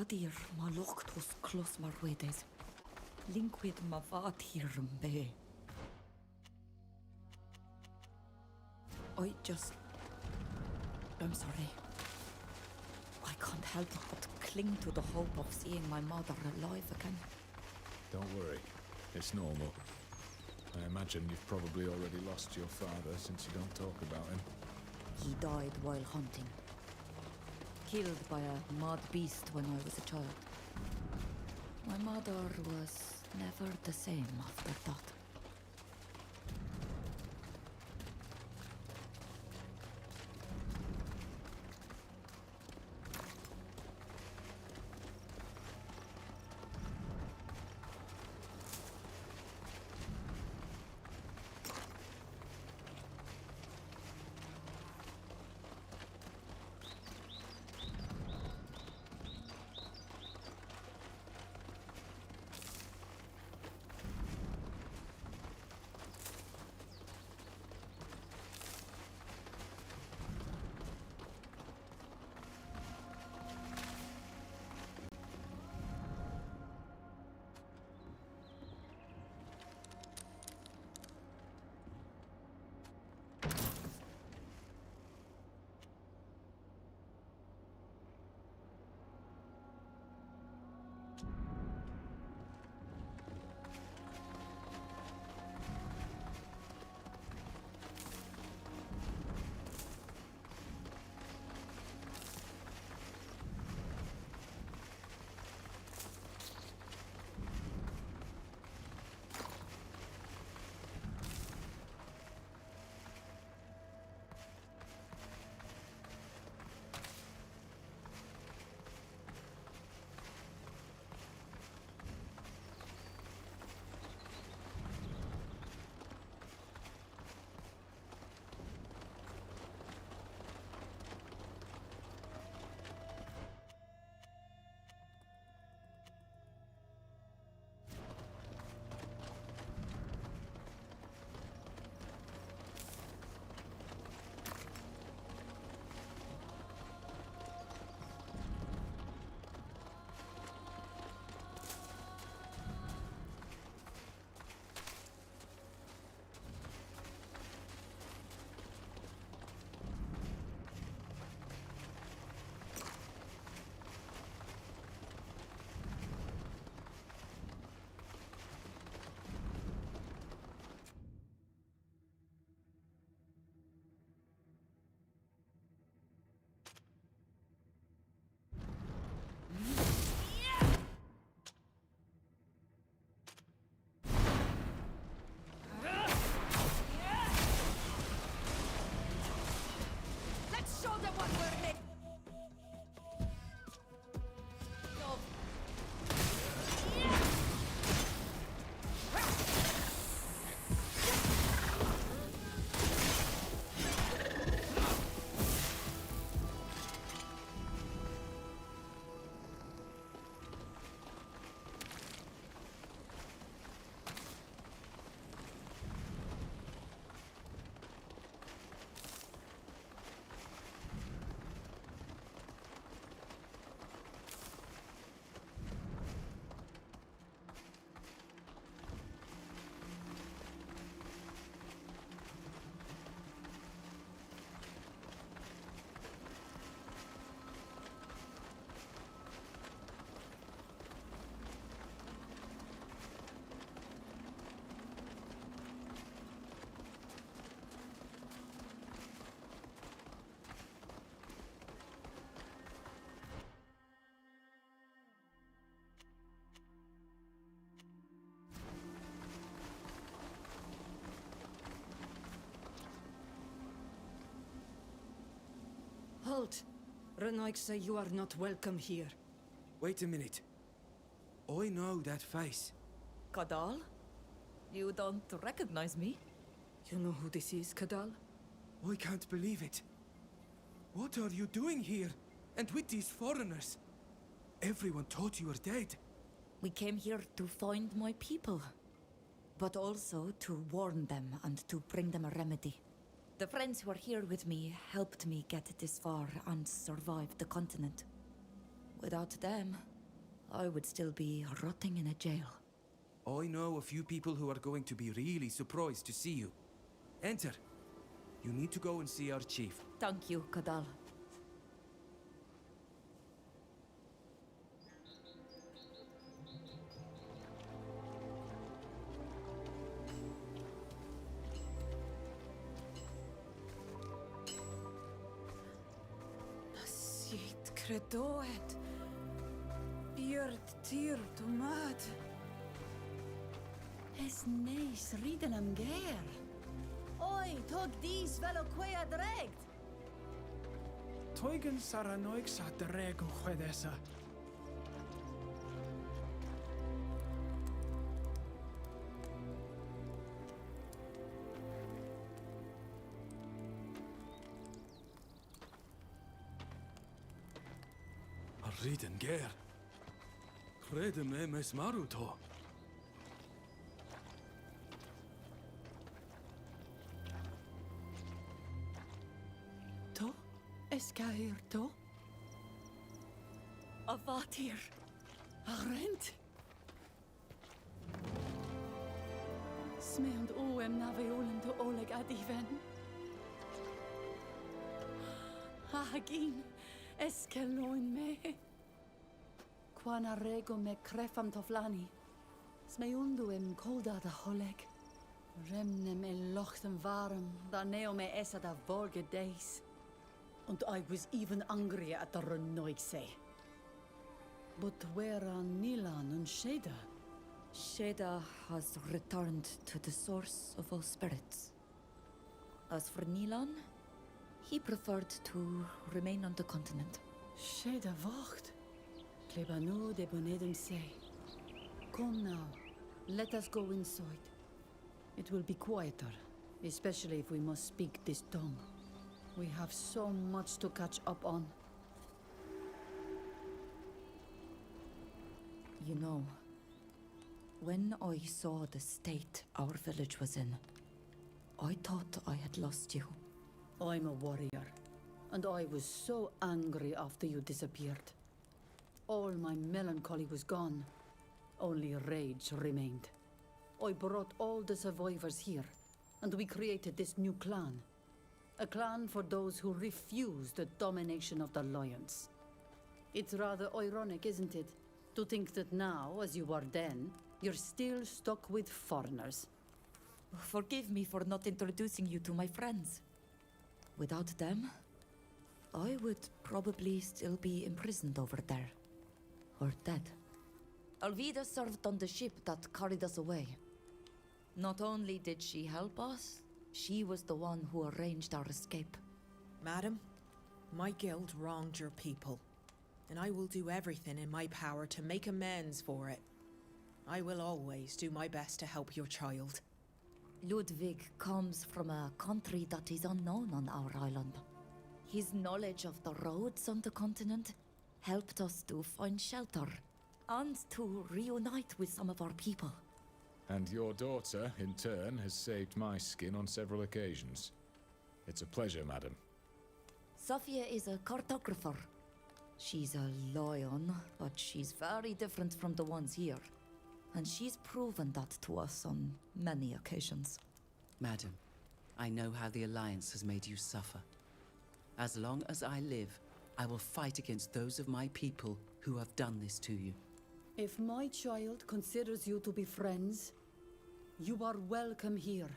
Adir ma lochtus clos marwedes. Linquid ma vatirm be. I'm sorry. I can't help but cling to the hope of seeing my mother alive again. Don't worry. It's normal. I imagine you've probably already lost your father since you don't talk about him. He died while hunting. Killed by a mad beast when I was a child. My mother was never the same after that. Halt! Renoik say you are not welcome here. Wait a minute. I know that face. Kadal? You don't recognize me? You know who this is, Kadal? I can't believe it. What are you doing here? And with these foreigners? Everyone thought you were dead. We came here to find my people. But also to warn them and to bring them a remedy. The friends who are here with me helped me get this far and survive the continent. Without them, I would still be rotting in a jail. I know a few people who are going to be really surprised to see you. Enter. You need to go and see our chief. Thank you, Kadal. Siet credoet. Björd tyr to mad. Es neis riden am ger. Oi, tog dis velo quea dregt. Toigen saranoik sa drego chwedesa. Riden ger. Credem emes maruto. To? Es gair to? Avatir. Arrent? Smeond oem na veolen to oleg adiven. Hagin, eskeloin me. Quan arrego me crefam toflani. Smeundu em kolda da holeg. Remne me lochten warm, da neo me essa da vorge days. And I was even angrier at the Renoigse. But where are Nilan and Sheda? Sheda has returned to the source of all spirits. As for Nilan, he preferred to remain on the continent. Sheda wacht. Klebanu de Bonedem say. Come now, let us go inside. It will be quieter, especially if we must speak this tongue. We have so much to catch up on. You know, when I saw the state our village was in, I thought I had lost you. I'm a warrior, and I was so angry after you disappeared. All my melancholy was gone. Only rage remained. I brought all the survivors here, and we created this new clan. A clan for those who refuse the domination of the Lions. It's rather ironic, isn't it? To think that now, as you are then, you're still stuck with foreigners. Forgive me for not introducing you to my friends. Without them, I would probably still be imprisoned over there. Or dead. Alvida served on the ship that carried us away. Not only did she help us, she was the one who arranged our escape. Madam, my guild wronged your people, and I will do everything in my power to make amends for it. I will always do my best to help your child. Ludwig comes from a country that is unknown on our island. His knowledge of the roads on the continent helped us to find shelter and to reunite with some of our people. And your daughter, in turn, has saved my skin on several occasions. It's a pleasure, madam. Sophia is a cartographer. She's a lion, but she's very different from the ones here. And she's proven that to us on many occasions. Madam, I know how the Alliance has made you suffer. As long as I live, I will fight against those of my people who have done this to you. If my child considers you to be friends, you are welcome here.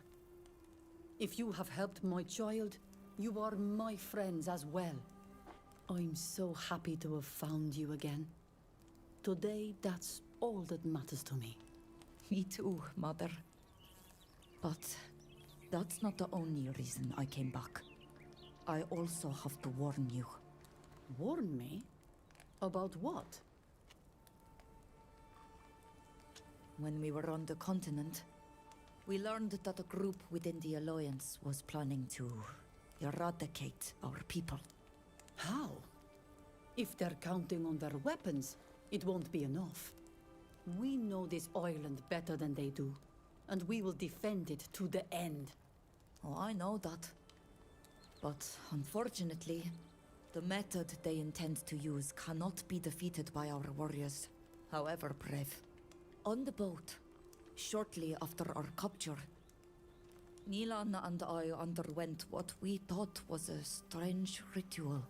If you have helped my child, you are my friends as well. I'm so happy to have found you again. Today, that's all that matters to me. Me too, Mother. But that's not the only reason I came back. I also have to warn you. Warn me? About what? When we were on the continent, we learned that a group within the Alliance was planning to eradicate our people. How? If they're counting on their weapons, it won't be enough. We know this island better than they do, and we will defend it to the end. Oh, I know that. But unfortunately, the method they intend to use cannot be defeated by our warriors. however brave. On the boat, shortly after our capture, Nilan and I underwent what we thought was a strange ritual.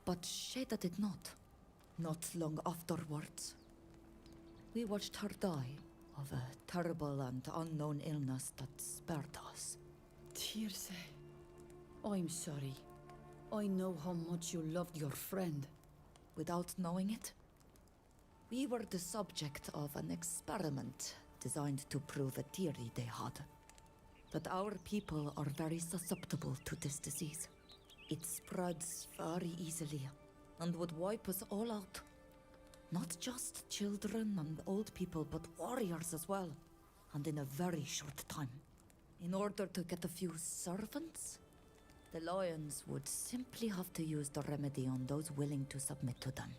But Shada did not. Not long afterwards. We watched her die of a terrible and unknown illness that spared us. Tirce, I'm sorry. I know how much you loved your friend. Without knowing it, we were the subject of an experiment designed to prove a theory they had. That our people are very susceptible to this disease. It spreads very easily and would wipe us all out. Not just children and old people, but warriors as well. And in a very short time. In order to get a few servants, the Lions would simply have to use the remedy on those willing to submit to them.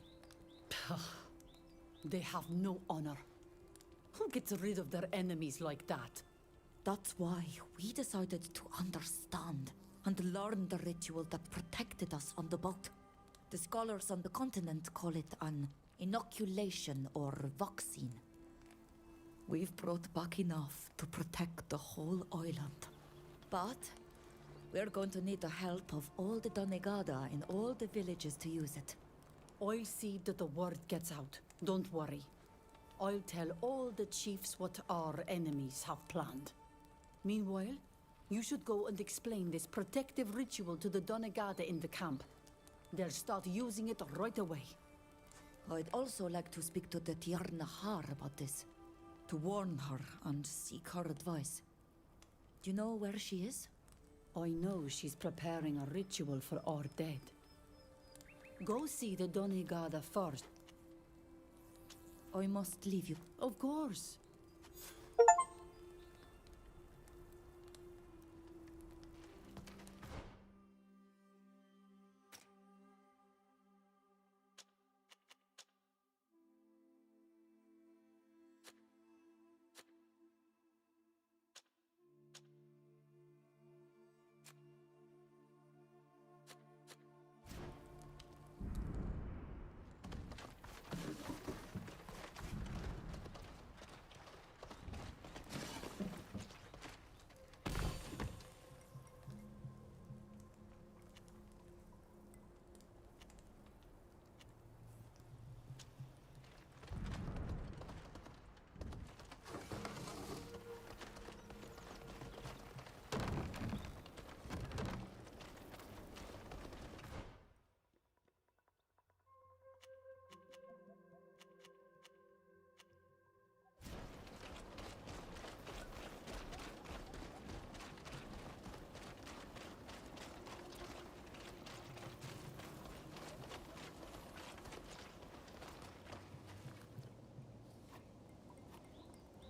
They have no honor. Who gets rid of their enemies like that? That's why we decided to understand and learn the ritual that protected us on the boat. The scholars on the continent call it an inoculation or vaccine. We've brought back enough to protect the whole island. But we're going to need the help of all the Donegada in all the villages to use it. I'll see that the word gets out. Don't worry. I'll tell all the chiefs what our enemies have planned. Meanwhile, you should go and explain this protective ritual to the Donegada in the camp. They'll start using it right away. I'd also like to speak to the Tiarnahar about this. To warn her and seek her advice. Do you know where she is? I know she's preparing a ritual for our dead. Go see the Donegada first. I must leave you. Of course.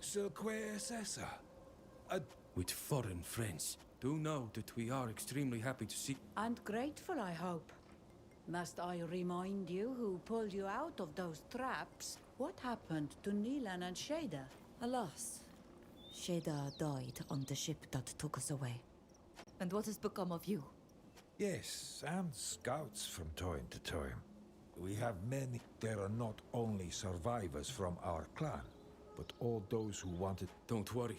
So que es esa? With foreign friends. Do know that we are extremely happy to see... And grateful, I hope. Must I remind you who pulled you out of those traps? What happened to Nilan and Shada? Alas, Shada died on the ship that took us away. And what has become of you? Yes, and scouts from time to time. We have many. There are not only survivors from our clan, but all those who wanted... Don't worry.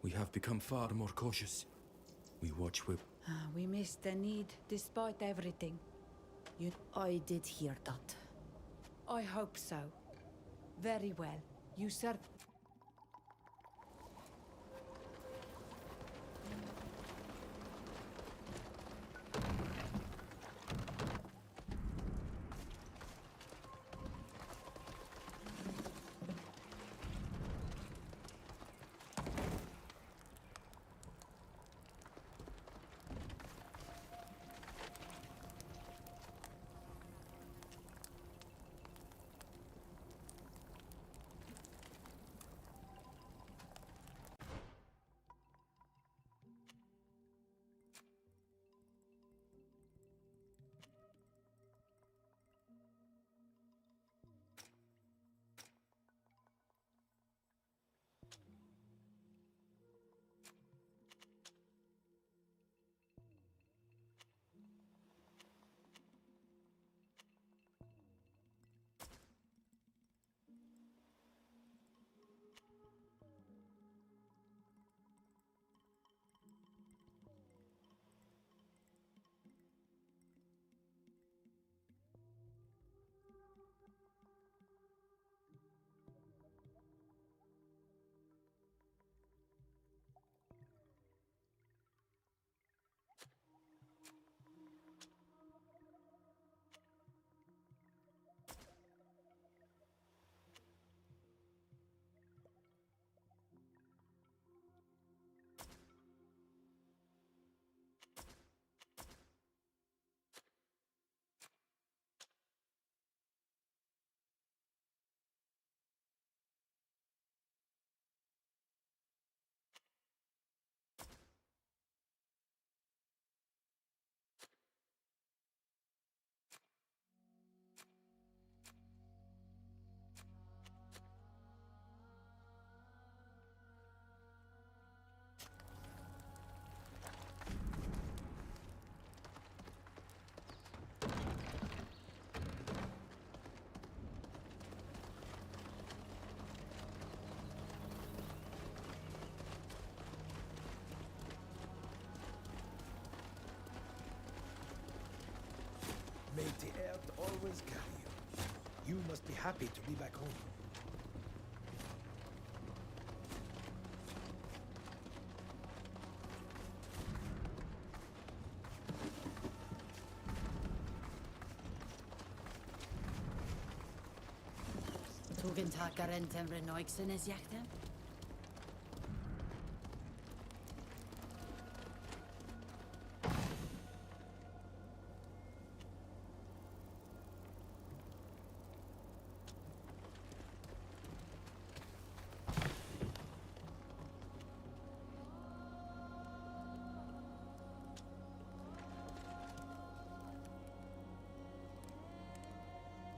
We have become far more cautious. We watch with... We missed the need, despite everything. I did hear that. I hope so. Very well. You serve... always carry you. You must be happy to be back home. Tugen takar en temre noixen is jachtem?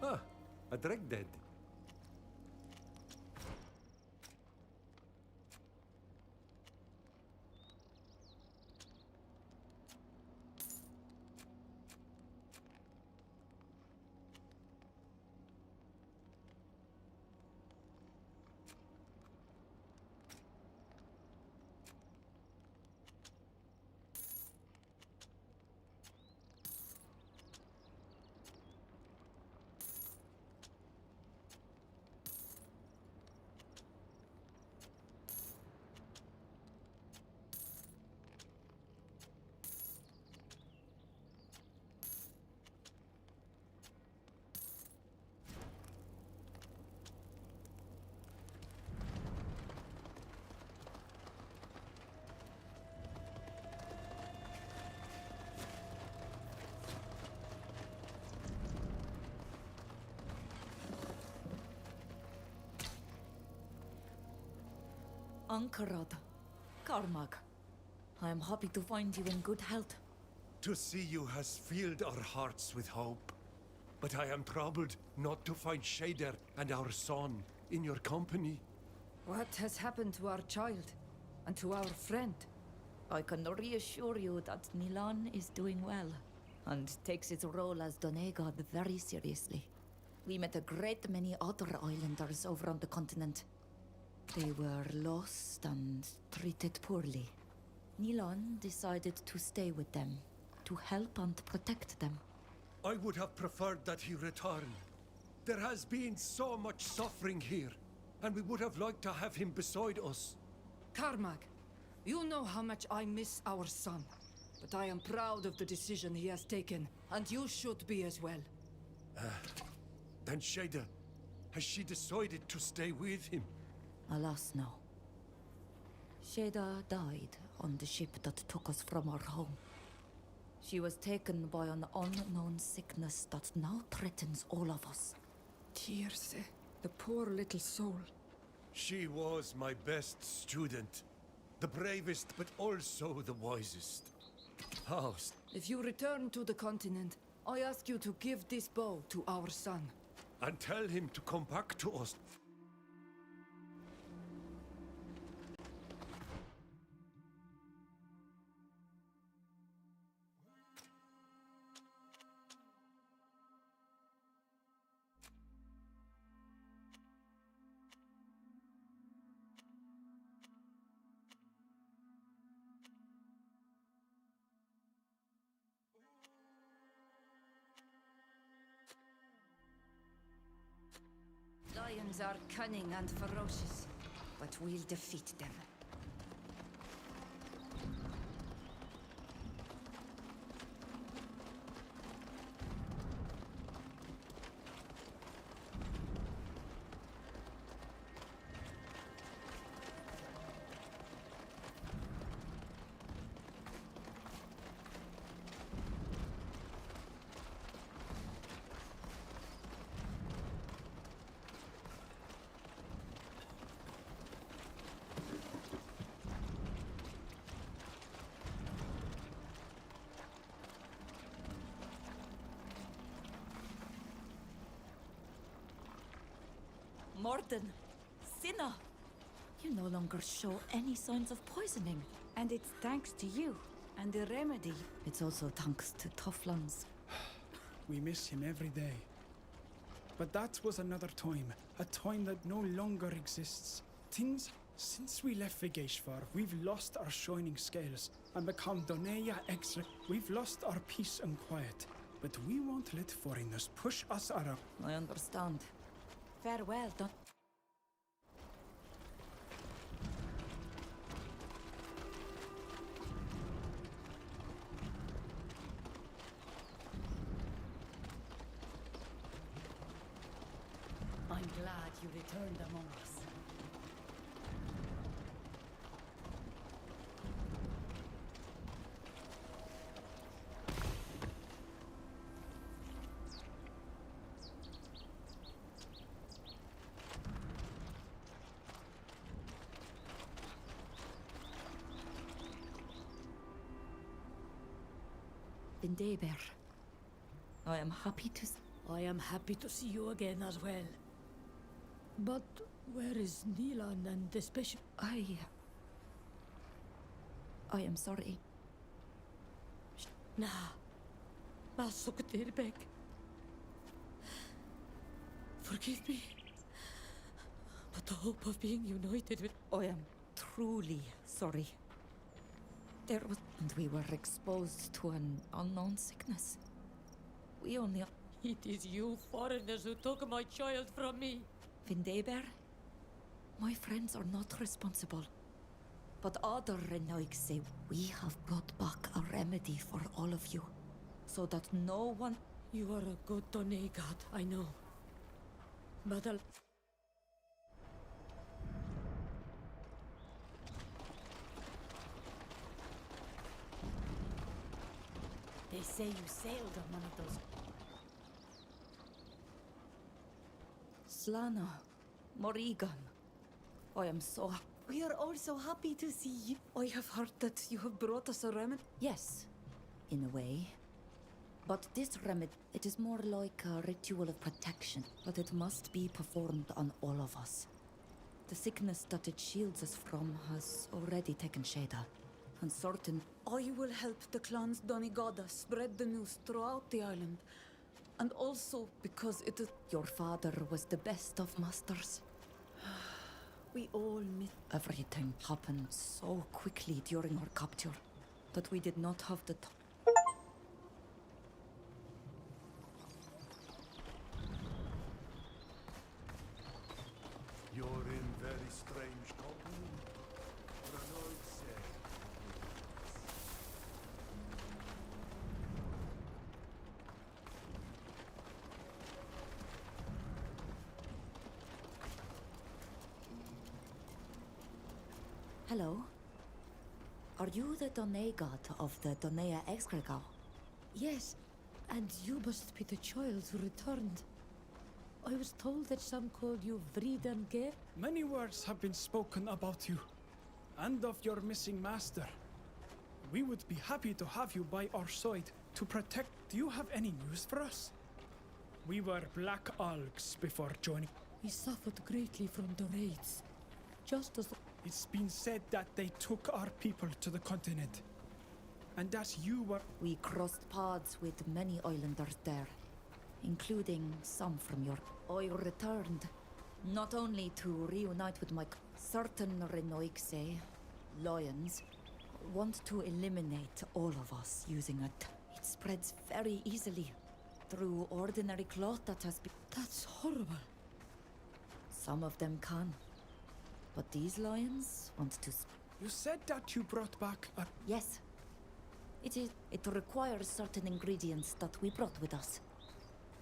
Ah, a dreg dead. Ankarad, Karmag, I am happy to find you in good health. To see you has filled our hearts with hope. But I am troubled not to find Shader and our son in your company. What has happened to our child? And to our friend? I can reassure you that Nilan is doing well, and takes its role as Donegad very seriously. We met a great many other islanders over on the continent. They were lost and treated poorly. Nilan decided to stay with them, to help and protect them. I would have preferred that he return. There has been so much suffering here, and we would have liked to have him beside us. Karmag, you know how much I miss our son. But I am proud of the decision he has taken, and you should be as well. And Shader, has she decided to stay with him? Alas, no. Sheda died on the ship that took us from our home. She was taken by an unknown sickness that now threatens all of us. Tirse, the poor little soul. She was my best student. The bravest, but also the wisest. How? If you return to the continent, I ask you to give this bow to our son. And tell him to come back to us. Lions are cunning and ferocious, but we'll defeat them. Morden, Cinna, you no longer show any signs of poisoning. And it's thanks to you, and the remedy. It's also thanks to Toughlans. We miss him every day. But that was another a time that no longer exists. Since we left Vigeshvar, we've lost our shining scales and become Doneya Extra. We've lost our peace and quiet. but we won't let foreigners push us around. I understand. Farewell, Don. I'm glad you returned among us. Vindeber. I am happy to I am happy to see you again as well. But where is Nilan and the special? I am sorry. Nah. Suktirbek. Forgive me. But the hope of being united with... I am truly sorry. And we were exposed to an unknown sickness. We only... It is you foreigners who took my child from me. Vindeber, my friends are not responsible. But other Renoiks say we have brought back a remedy for all of you. So that no one... You are a good Done god, I know. But They say you sailed on one of those. Slana, Morrigan, I am so... We are all so happy to see you. I have heard that you have brought us a remedy. Yes, in a way. But this remedy, it is more like a ritual of protection. But it must be performed on all of us. The sickness that it shields us from has already taken Shada. And certain... I will help the clans Donigada spread the news throughout the island. And also because it is... Your father was the best of masters. We all miss... Everything happened so quickly during our capture that we did not have the time. You're in very strange company. Ranoid said. Hello. Are you the Done god of the Donea Exgregao? yes, and you must be the child who returned. I was told that some called you Vridanger. Many words have been spoken about you, and of your missing master. We would be happy to have you by our side to protect. Do you have any news for us? We were Black Algs before joining. We suffered greatly from the raids. Just as... It's been said that they took our people to the continent, and that you were... We crossed paths with many islanders there, including some from your... I returned, not only to reunite with my... Certain Renoixe, lions, want to eliminate all of us using it. It spreads very easily, through ordinary cloth that has been... That's horrible. Some of them can. But these lions want to... You said that you brought back a... Yes. It requires certain ingredients that we brought with us.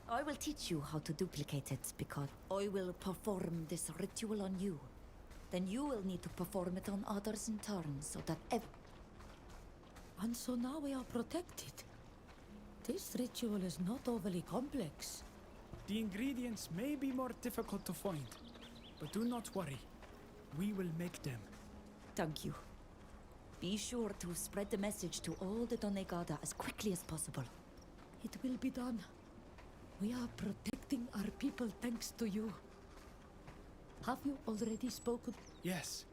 I will teach you how to duplicate it, because I will perform this ritual on you. Then you will need to perform it on others in turn, so that And so now we are protected. This ritual is not overly complex. The ingredients may be more difficult to find, but do not worry. We will make them. Thank you. Be sure to spread the message to all the Donegada as quickly as possible. It will be done. We are protecting our people thanks to you. Have you already spoken? Yes.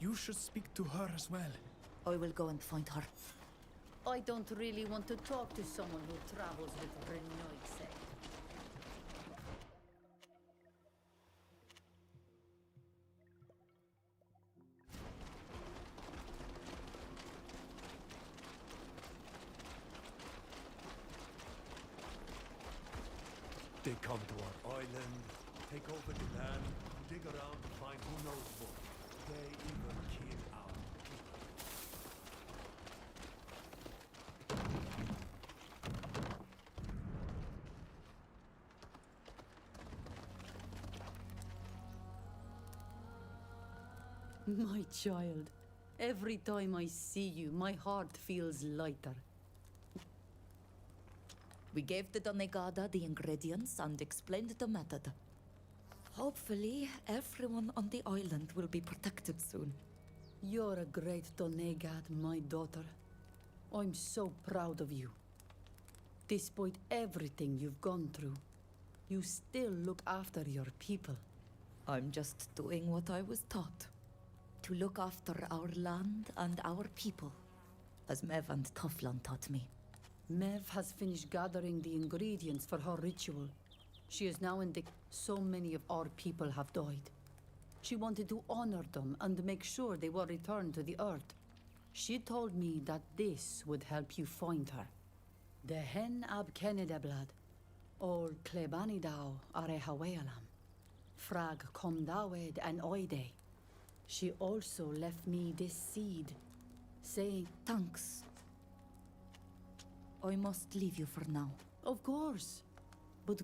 You should speak to her as well. I will go and find her. I don't really want to talk to someone who travels with Renoixe. They come to our island, take over the land, dig around to find who knows what. They even kill our people. My child, every time I see you, my heart feels lighter. We gave the Donegada the ingredients and explained the method. Hopefully, everyone on the island will be protected soon. You're a great Donegad, my daughter. I'm so proud of you. Despite everything you've gone through, you still look after your people. I'm just doing what I was taught. To look after our land and our people, as Mev and Toflan taught me. Mev has finished gathering the ingredients for her ritual. She is now in the... So many of our people have died. She wanted to honor them and make sure they were returned to the earth. She told me that this would help you find her. The hen ab Kenedeblad, or Klebanidao are Hawaealam. Frag kom dawed and oide. She also left me this seed, saying, Thanks. I must leave you for now. Of course, but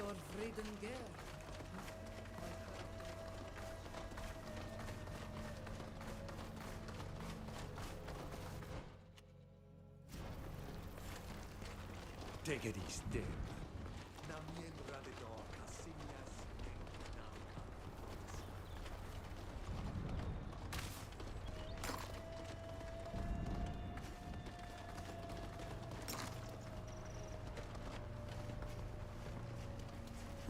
your freedom gear. Take it easy, Dave. Na miembra de do casillas now.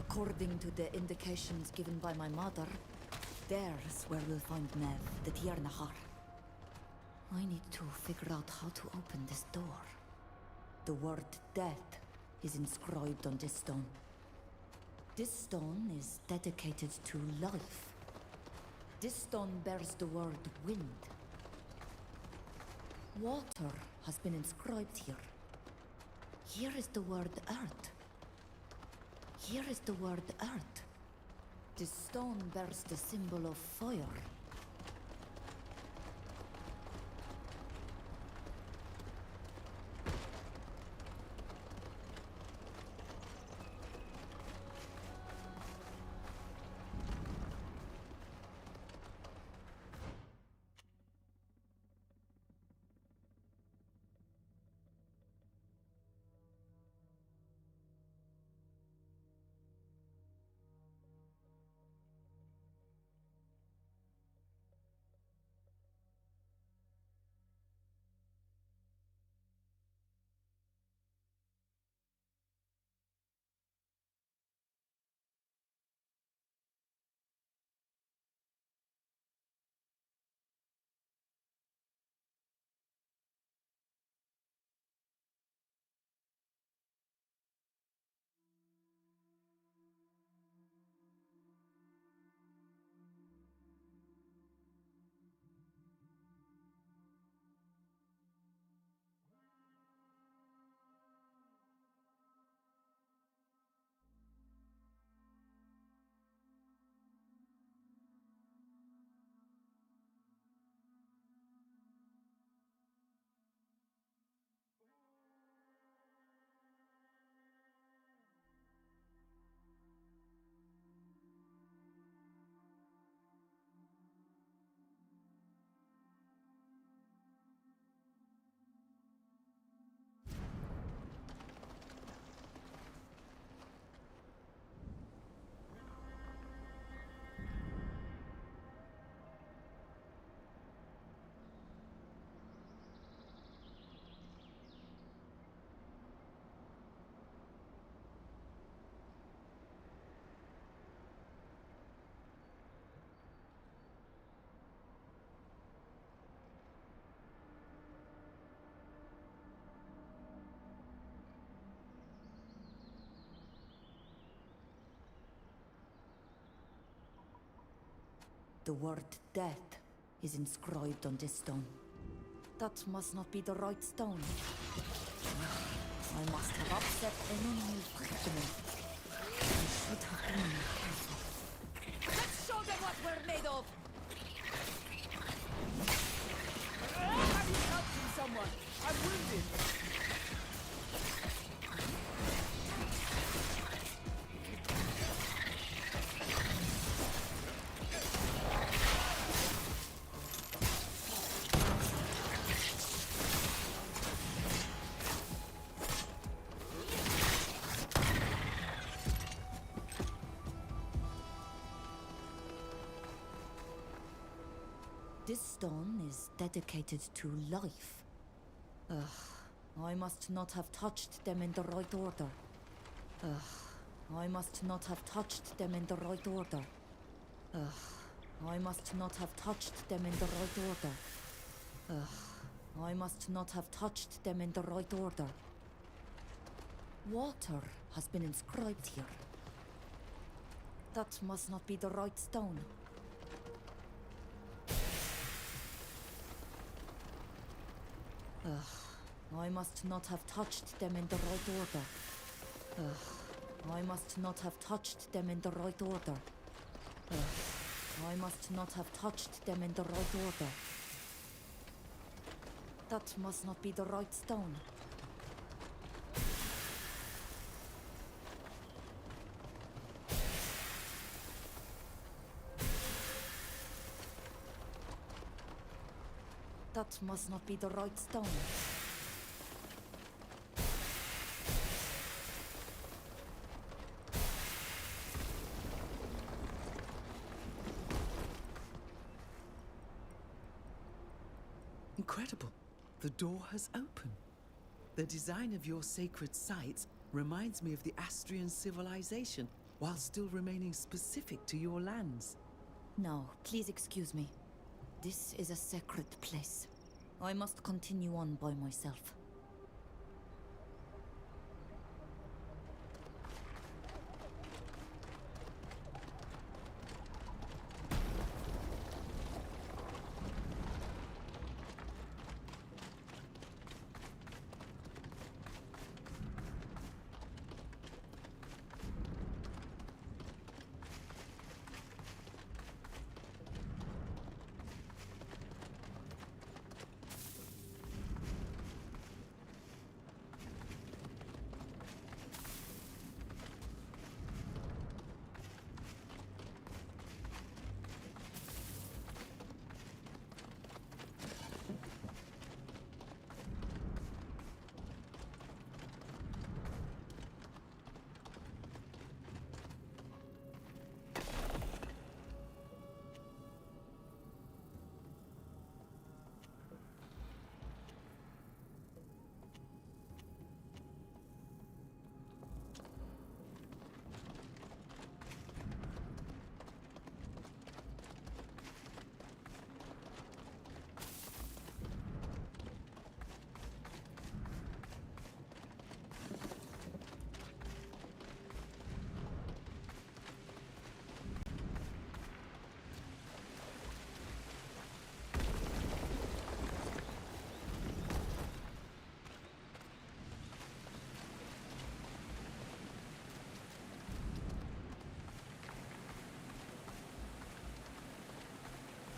According to the indications given by my mother, there's where we'll find Mev, the Tiernahar. I need to figure out how to open this door. The word death is inscribed on this stone. This stone is dedicated to life. This stone bears the word wind. Water has been inscribed here. Here is the word earth. Here is the word earth. This stone bears the symbol of fire. The word death is inscribed on this stone. That must not be the right stone. I must have upset any new predicament. I should have been more careful. Let's show them what we're made of! Have you helping someone? I'm wounded! This stone is dedicated to life. I must not have touched them in the right order. I must not have touched them in the right order. I must not have touched them in the right order. I must not have touched them in the right order. Water has been inscribed here. That must not be the right stone. I must not have touched them in the right order. I must not have touched them in the right order. I must not have touched them in the right order. That must not be the right stone. That must not be the right stone. Incredible. The door has opened. The design of your sacred sites reminds me of the Astrian civilization, while still remaining specific to your lands. Now, please excuse me. This is a sacred place. I must continue on by myself.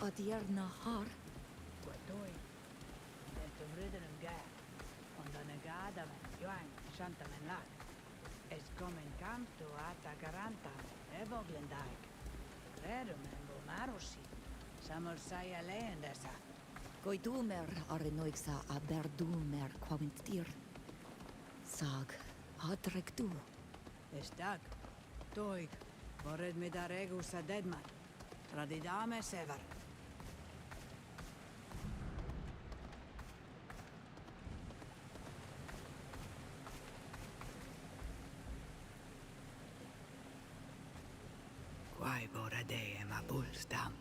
Adierna har. Guatoi. Este vreden hem ga. On dan gada men joang shanta men lag. Es komen kam to ata garanta. Evoglendaik. Redum en bomarosi. Samar sai alleen dessa. Goidumer arenoixa aberdumer quamintir. Sag, hadrek du. Estag. Toig. Vored me da regus a deadman. Radidame sever. Quai borade ema bulstam.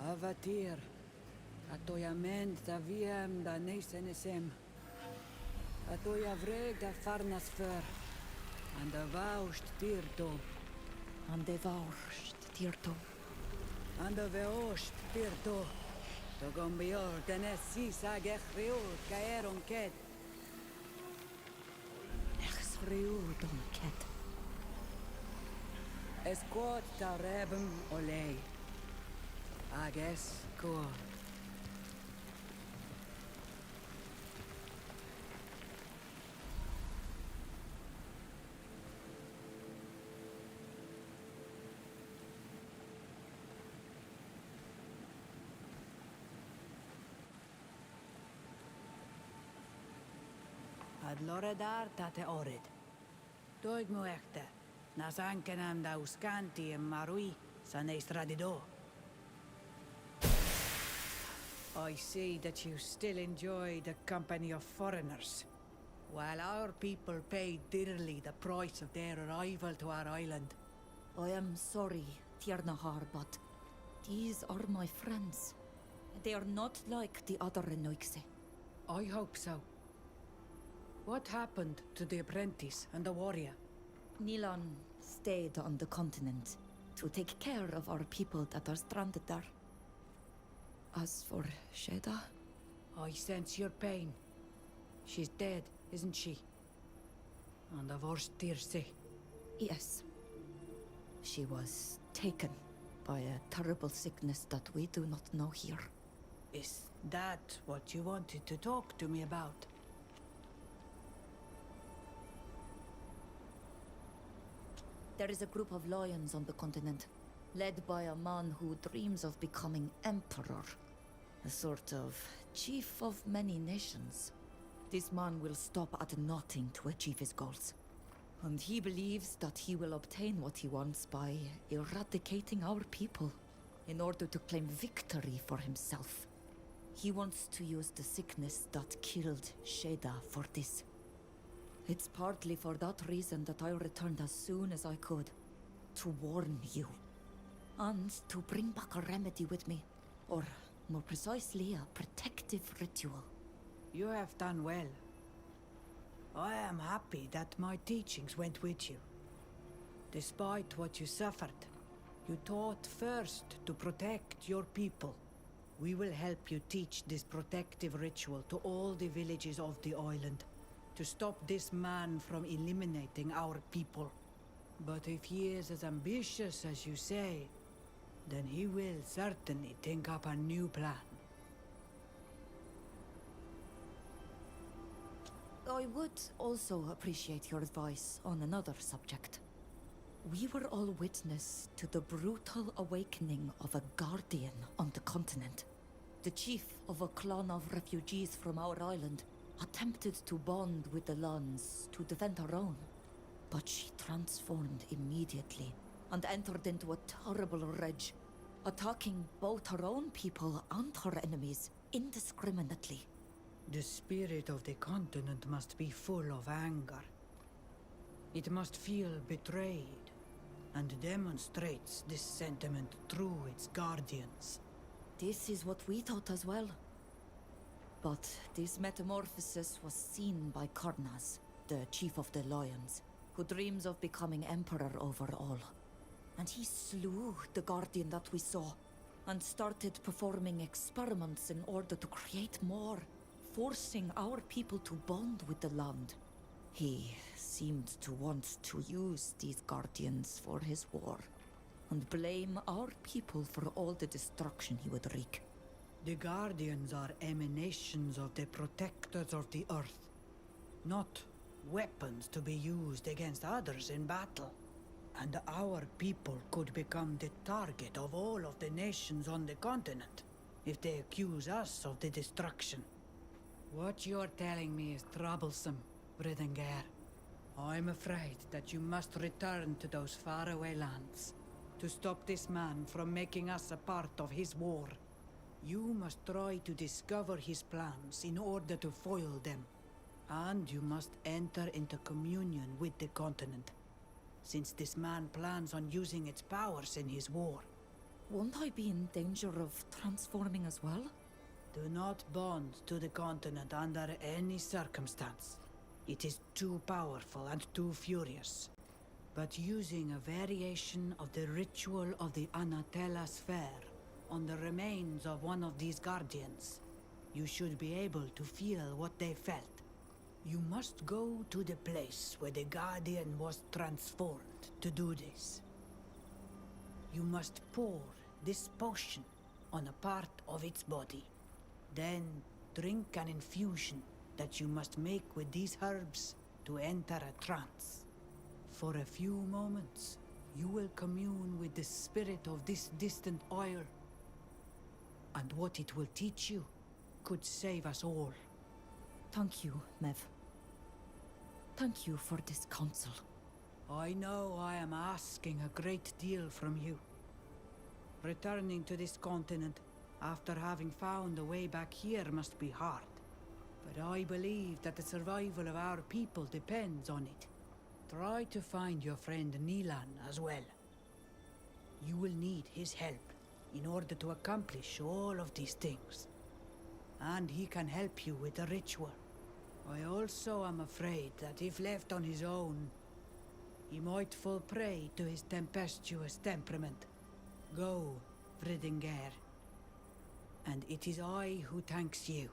Avatir. Atoyament da wiem da nesenesem. Atoya vreg da farnas för. And da vaust tirto. An de vaurst tirto. And da veost tirto. Togom bior tenes sisa gechriut kaeron ket. Echs riudon ket. Esquot ta rebem olei. Ages ko. Ad loredar tate orid. Doig mu echte. Nas ankenam da uscanti e marui sa ne stradido. I see that you still enjoy the company of foreigners. While our people paid dearly the price of their arrival to our island. I am sorry, Tiernahar, but these are my friends. They are not like the other Renoixe. I hope so. What happened to the apprentice and the warrior? Nilan stayed on the continent to take care of our people that are stranded there. As for Sheda, I sense your pain. She's dead, isn't she? And the worst Tirse. yes. She was taken by a terrible sickness that we do not know here. Is that what you wanted to talk to me about? There is a group of lions on the continent, led by a man who dreams of becoming emperor. A sort of chief of many nations. This man will stop at nothing to achieve his goals. And he believes that he will obtain what he wants by eradicating our people in order to claim victory for himself. He wants to use the sickness that killed Sheda for this. It's partly for that reason that I returned as soon as I could. To warn you. And to bring back a remedy with me. Or, more precisely, a protective ritual. You have done well. I am happy that my teachings went with you. Despite what you suffered, you taught first to protect your people. We will help you teach this protective ritual to all the villages of the island, to stop this man from eliminating our people. But if he is as ambitious as you say, then he will certainly think up a new plan. I would also appreciate your advice on another subject. We were all witness to the brutal awakening of a guardian on the continent. The chief of a clan of refugees from our island attempted to bond with the Luns to defend her own. But she transformed immediately and entered into a terrible rage, attacking both her own people and her enemies indiscriminately. The spirit of the continent must be full of anger. It must feel betrayed, and demonstrates this sentiment through its guardians. This is what we thought as well. But this metamorphosis was seen by Karnas, the chief of the Lions, who dreams of becoming emperor over all. And he slew the guardian that we saw, and started performing experiments in order to create more, forcing our people to bond with the land. He seemed to want to use these guardians for his war, and blame our people for all the destruction he would wreak. The Guardians are emanations of the protectors of the Earth, not weapons to be used against others in battle. And our people could become the target of all of the nations on the continent if they accuse us of the destruction. What you're telling me is troublesome, Bridengar. I'm afraid that you must return to those faraway lands to stop this man from making us a part of his war. You must try to discover his plans in order to foil them. And you must enter into communion with the continent, since this man plans on using its powers in his war. Won't I be in danger of transforming as well? Do not bond to the continent under any circumstance. It is too powerful and too furious. But using a variation of the ritual of the Anatella sphere on the remains of one of these guardians, you should be able to feel what they felt. You must go to the place where the guardian was transformed to do this. You must pour this potion on a part of its body. Then drink an infusion that you must make with these herbs to enter a trance. For a few moments, you will commune with the spirit of this distant isle. And what it will teach you could save us all. Thank you, Mev. Thank you for this counsel. I know I am asking a great deal from you. Returning to this continent after having found a way back here must be hard. But I believe that the survival of our people depends on it. Try to find your friend Nilan as well. You will need his help in order to accomplish all of these things. And he can help you with the ritual. I also am afraid that if left on his own, he might fall prey to his tempestuous temperament. Go, Bridengar. And it is I who thanks you.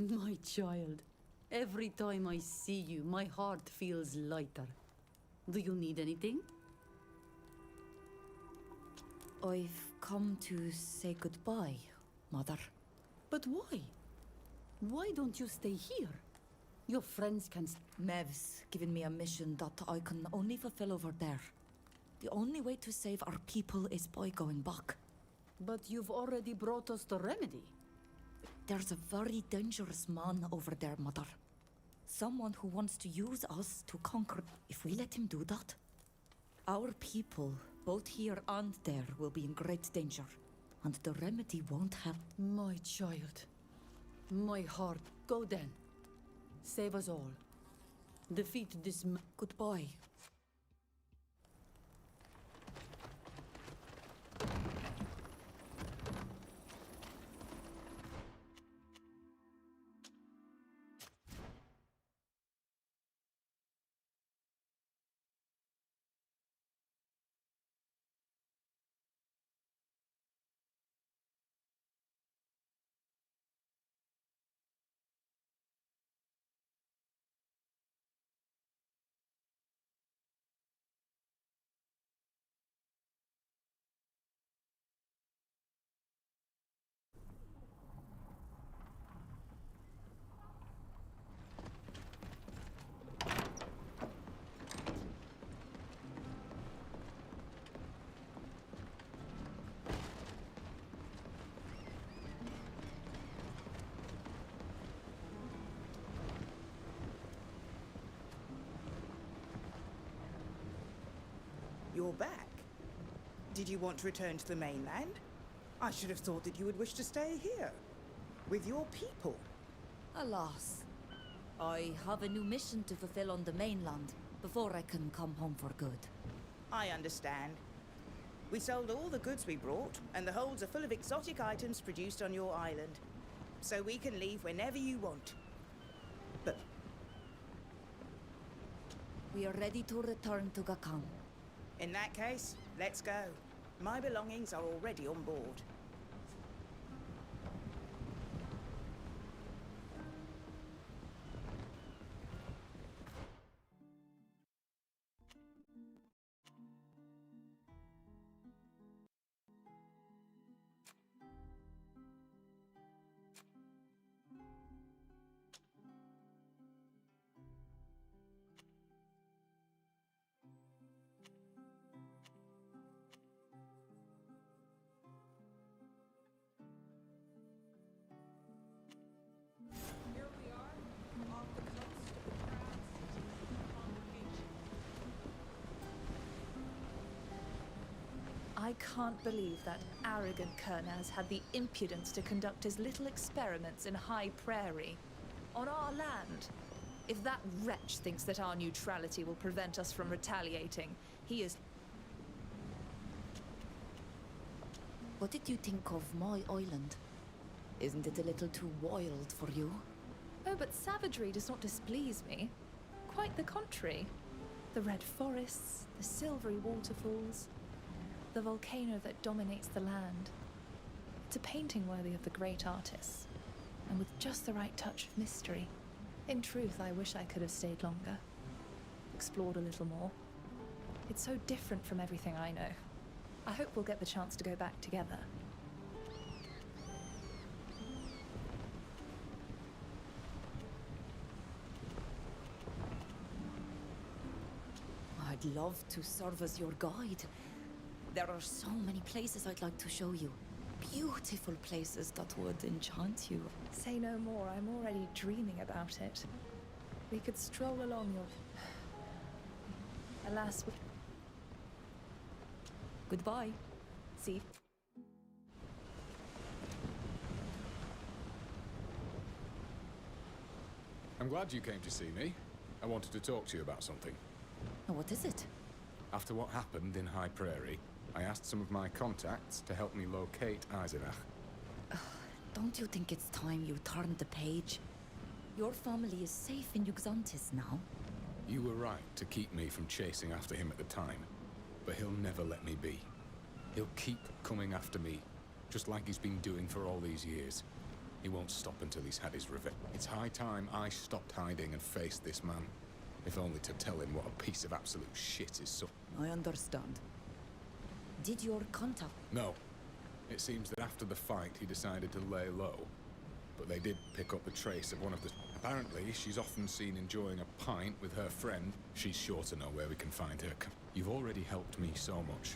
My child, every time I see you, my heart feels lighter. Do you need anything? I've come to say goodbye, Mother. But why? Why don't you stay here? Your friends can... Mev's given me a mission that I can only fulfill over there. The only way to save our people is by going back. But you've already brought us the remedy. There's a very dangerous man over there, Mother. Someone who wants to use us to conquer. If we let him do that, our people, both here and there, will be in great danger. And the remedy won't help. My child. My heart. Go then. Save us all. Defeat this Goodbye. You're back. Did you want to return to the mainland? I should have thought that you would wish to stay here, with your people. Alas, I have a new mission to fulfill on the mainland before I can come home for good. I understand. We sold all the goods we brought, and the holds are full of exotic items produced on your island. So we can leave whenever you want. But we are ready to return to Gakam. in that case, let's go. My belongings are already on board. Here we are, off the coast of the proud city of Congregation. I can't believe that arrogant Kernaz had the impudence to conduct his little experiments in High Prairie, on our land. If that wretch thinks that our neutrality will prevent us from retaliating, he is... What did you think of my island? Isn't it a little too wild for you? Oh, but savagery does not displease me. Quite the contrary. The red forests, the silvery waterfalls, the volcano that dominates the land. It's a painting worthy of the great artists, and with just the right touch of mystery. In truth, I wish I could have stayed longer, explored a little more. It's so different from everything I know. I hope we'll get the chance to go back together. I'd love to serve as your guide. There are so many places I'd like to show you. Beautiful places that would enchant you. Say no more, I'm already dreaming about it. We could stroll along your... Alas, we... Goodbye. See? I'm glad you came to see me. I wanted to talk to you about something. What is it? After what happened in High Prairie, I asked some of my contacts to help me locate Eisenach. Don't you think it's time you turned the page? Your family is safe in Yuxantis now. You were right to keep me from chasing after him at the time, but he'll never let me be. He'll keep coming after me, just like he's been doing for all these years. He won't stop until he's had his revenge. It's high time I stopped hiding and faced this man. If only to tell him what a piece of absolute shit is so... I understand. Did your contact... No. It seems that after the fight, he decided to lay low. But they did pick up the trace of one of the... Apparently, she's often seen enjoying a pint with her friend. She's sure to know where we can find her. You've already helped me so much.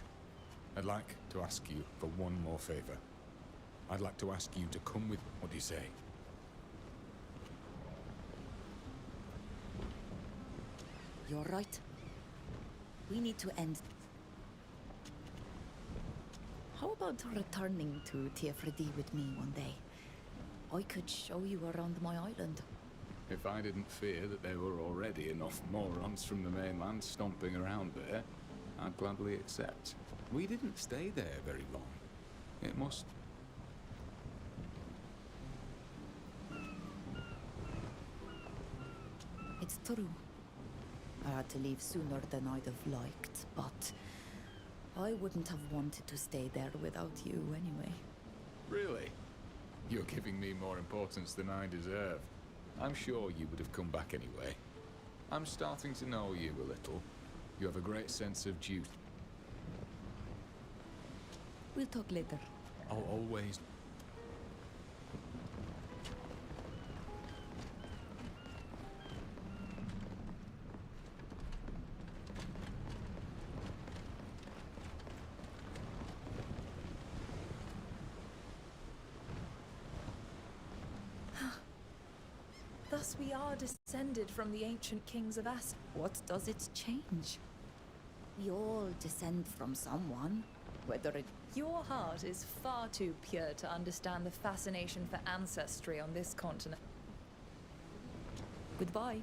I'd like to ask you for one more favor. I'd like to ask you to come with... What do you say? You're right. We need to end... How about returning to Tiefredi with me one day? I could show you around my island. If I didn't fear that there were already enough morons from the mainland stomping around there, I'd gladly accept. We didn't stay there very long. It must... It's true. I had to leave sooner than I'd have liked, but I wouldn't have wanted to stay there without you anyway. Really? You're giving me more importance than I deserve. I'm sure you would have come back anyway. I'm starting to know you a little. You have a great sense of duty. We'll talk later. I'll always... Thus we are descended from the ancient kings of Ast. What does it change? We all descend from someone, whether it... Your heart is far too pure to understand the fascination for ancestry on this continent. Goodbye.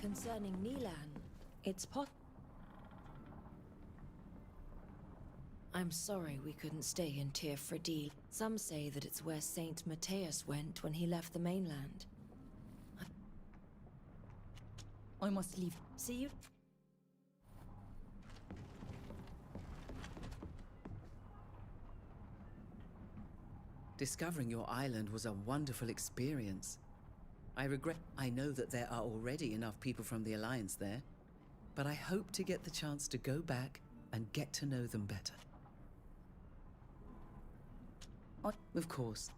Concerning Nilan, it's I'm sorry we couldn't stay in Tir Fradil. Some say that it's where Saint Matthias went when he left the mainland. I must leave. See you. Discovering your island was a wonderful experience. I know that there are already enough people from the Alliance there, but I hope to get the chance to go back and get to know them better. Of course.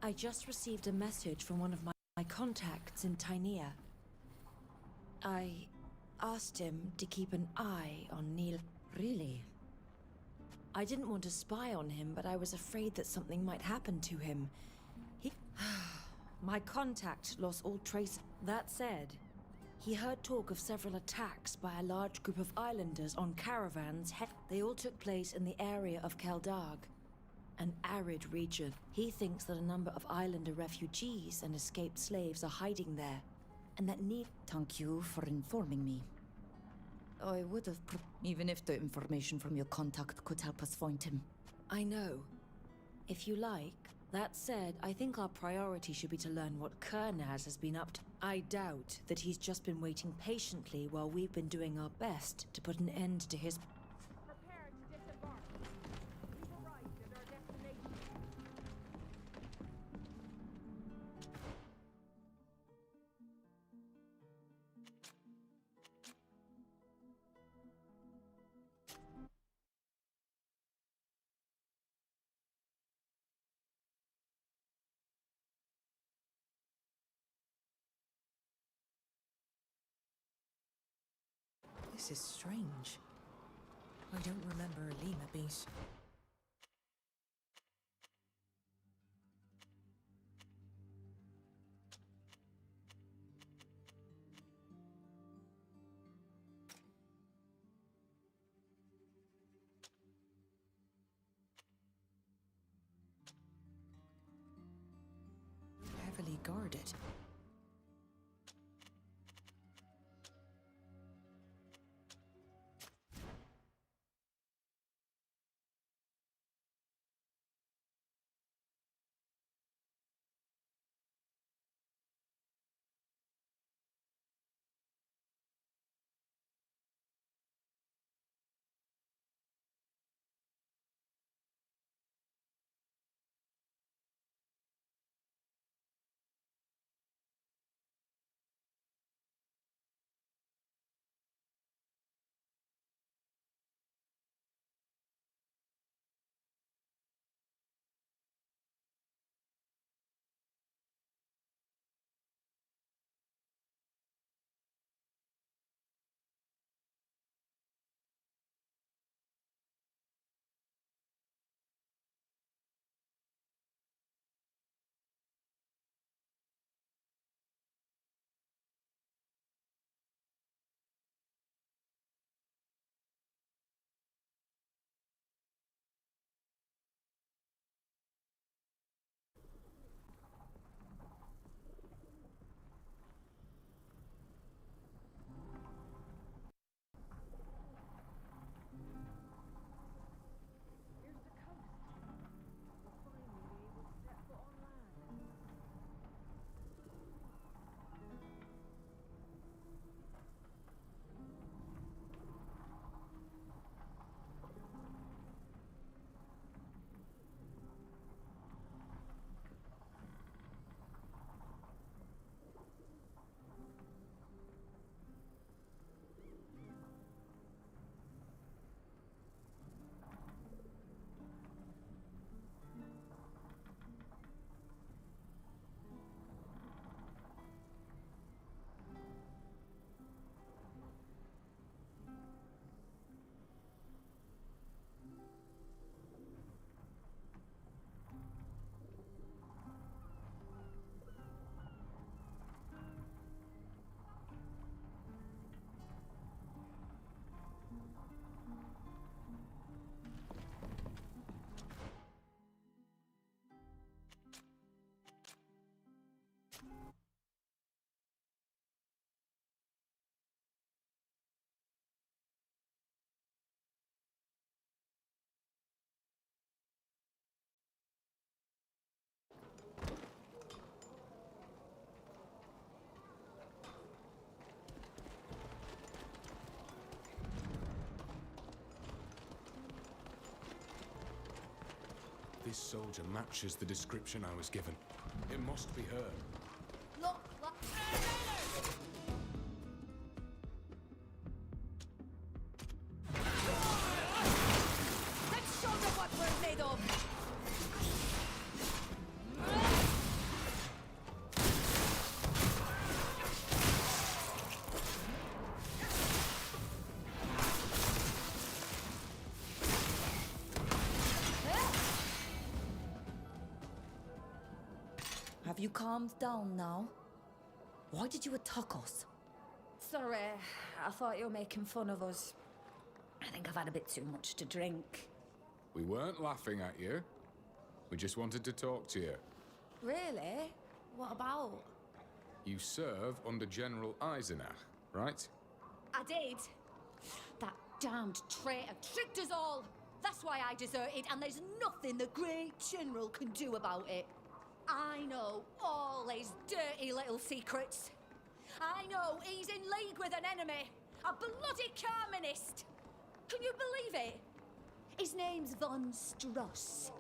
I just received a message from one of my contacts in Tynea. I asked him to keep an eye on Neil. Really? I didn't want to spy on him, but I was afraid that something might happen to him. My contact lost all trace. That said, he heard talk of several attacks by a large group of islanders on caravans. They all took place in the area of Keldarg, an arid region. He thinks that a number of islander refugees and escaped slaves are hiding there, and that Neil... Thank you for informing me. I would have... even if the information from your contact could help us find him. I know. If you like. That said, I think our priority should be to learn what Kernaz has been up to. I doubt that he's just been waiting patiently while we've been doing our best to put an end to his... Prepare to disembark. We've arrived at our destination. This is strange. I don't remember Alina being... heavily guarded. This soldier matches the description I was given. It must be her. Look, look. Let's show them what we're made of. Have you calmed down now? Why did you attack us? Sorry, I thought you were making fun of us. I think I've had a bit too much to drink. We weren't laughing at you. We just wanted to talk to you. Really? What about? You serve under General Eisenach, right? I did. That damned traitor tricked us all. That's why I deserted, and there's nothing the Great General can do about it. I know all his dirty little secrets. I know he's in league with an enemy, a bloody communist. Can you believe it? His name's von Struss.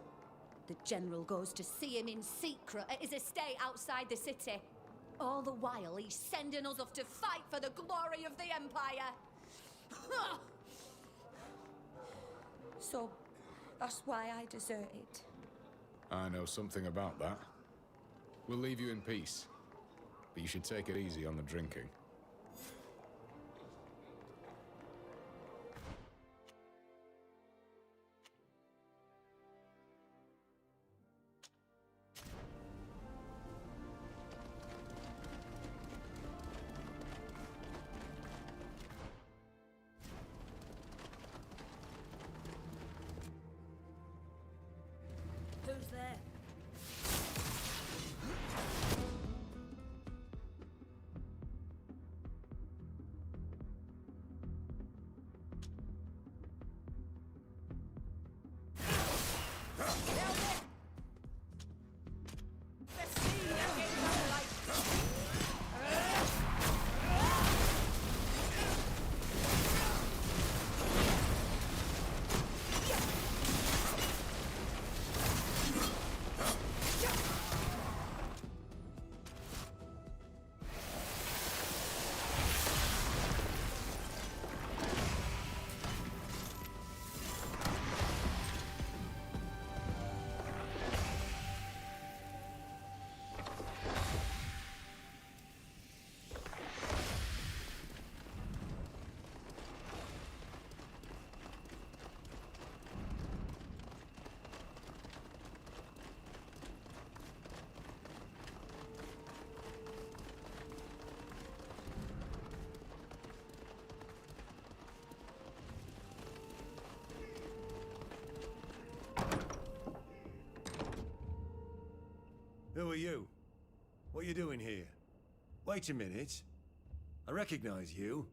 The General goes to see him in secret at his estate outside the city. All the while, he's sending us off to fight for the glory of the Empire. So, that's why I deserted. I know something about that. We'll leave you in peace. But you should take it easy on the drinking. Who's there? Who are you? What are you doing here? Wait a minute. I recognize you.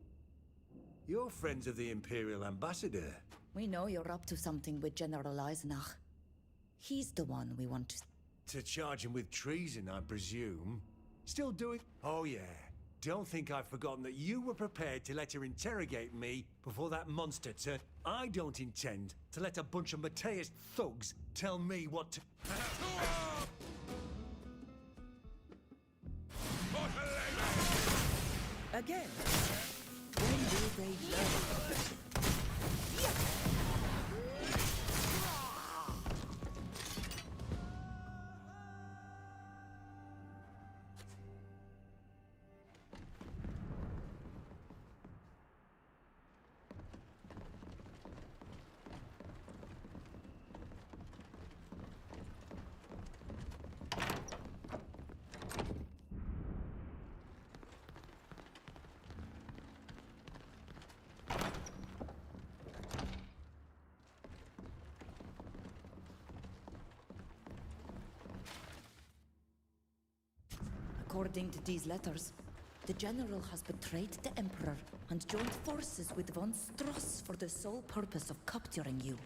You're friends of the Imperial Ambassador. We know you're up to something with General Eisenach. He's the one we want to... To charge him with treason, I presume. Still doing... Oh, yeah. Don't think I've forgotten that you were prepared to let her interrogate me before that monster turned... I don't intend to let a bunch of Mateus thugs tell me what to... Again? When will they learn? According to these letters, the general has betrayed the Emperor and joined forces with von Stross for the sole purpose of capturing you.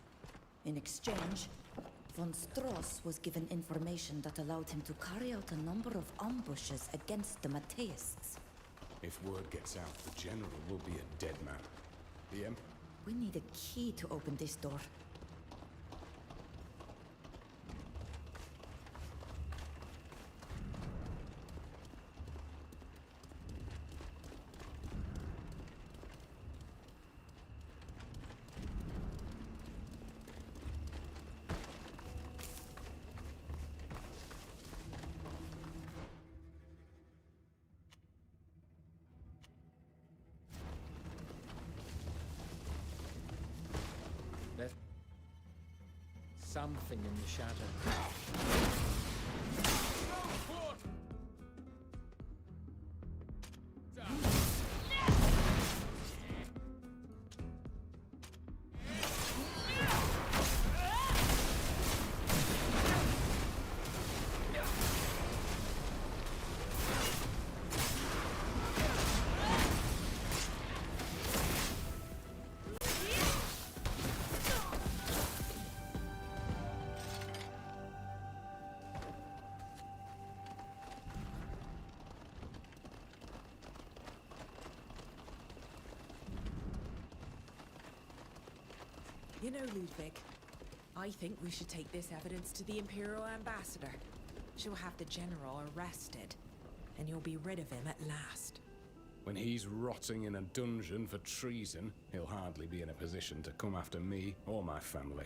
In exchange, von Stross was given information that allowed him to carry out a number of ambushes against the Matthists. If word gets out, the general will be a dead man. The We need a key to open this door. Something in the shadow. You know, Ludwig, I think we should take this evidence to the Imperial Ambassador. She'll have the General arrested, and you'll be rid of him at last. When he's rotting in a dungeon for treason, he'll hardly be in a position to come after me or my family.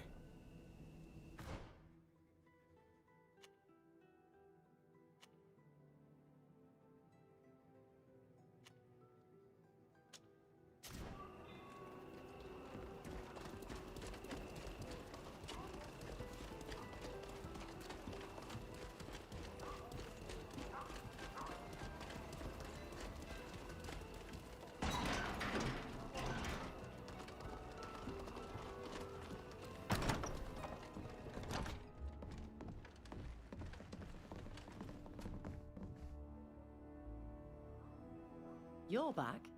You're back?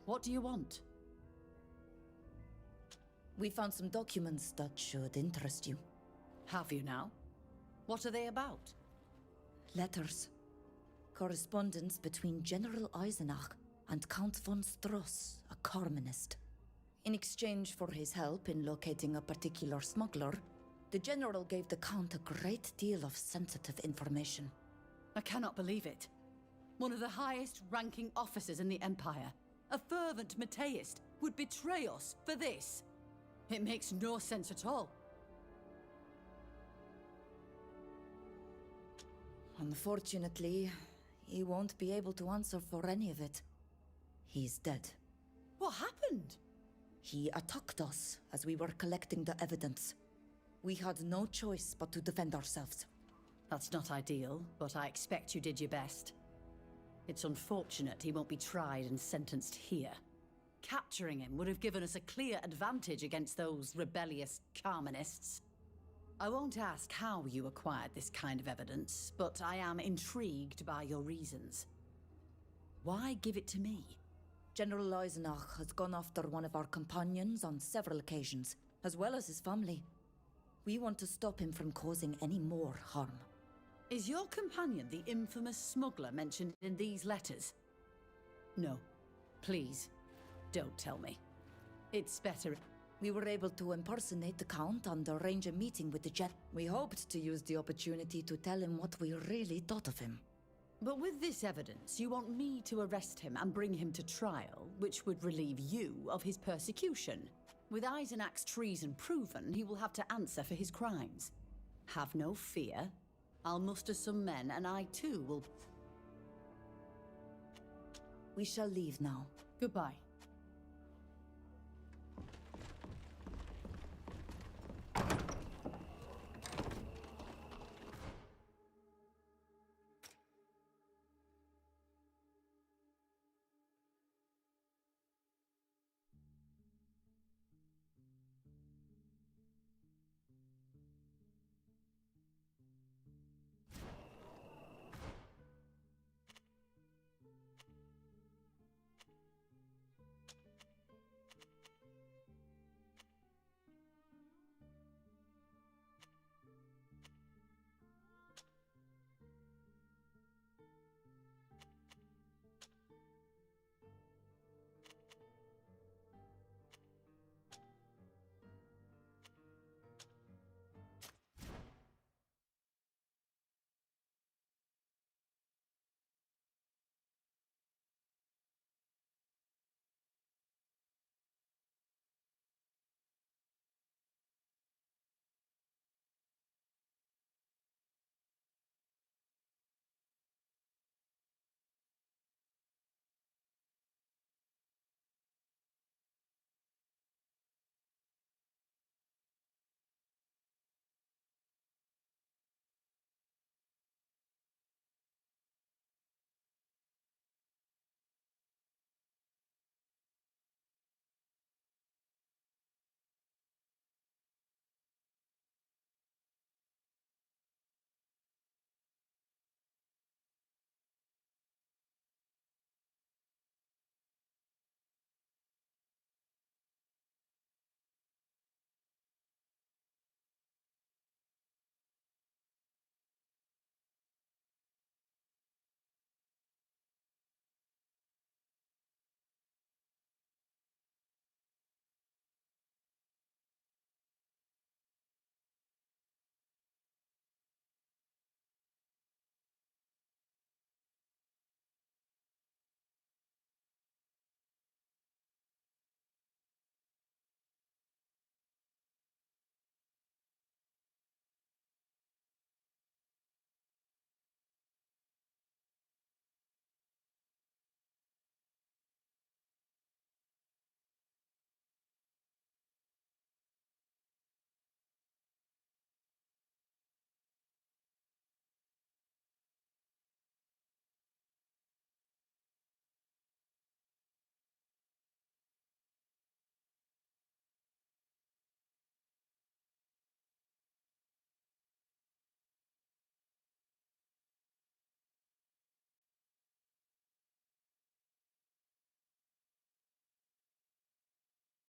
What do you want? We found some documents that should interest you. Have you now? What are they about? Letters. Correspondence between General Eisenach and Count von Stross, a Carmenist. In exchange for his help in locating a particular smuggler, the General gave the Count a great deal of sensitive information. I cannot believe it. One of the highest-ranking officers in the Empire, a fervent Matthiist, would betray us for this. It makes no sense at all. Unfortunately, he won't be able to answer for any of it. He's dead. What happened? He attacked us as we were collecting the evidence. We had no choice but to defend ourselves. That's not ideal, but I expect you did your best. It's unfortunate he won't be tried and sentenced here. Capturing him would have given us a clear advantage against those rebellious Carmenists. I won't ask how you acquired this kind of evidence, but I am intrigued by your reasons. Why give it to me? General Eisenach has gone after one of our companions on several occasions, as well as his family. We want to stop him from causing any more harm. Is your companion the infamous smuggler mentioned in these letters? No. Please, don't tell me. It's better. We were able to impersonate the Count and arrange a meeting with the Jet. We hoped to use the opportunity to tell him what we really thought of him. But with this evidence, you want me to arrest him and bring him to trial, which would relieve you of his persecution. With Eisenach's treason proven, he will have to answer for his crimes. Have no fear. I'll muster some men, and I too will... We shall leave now. Goodbye.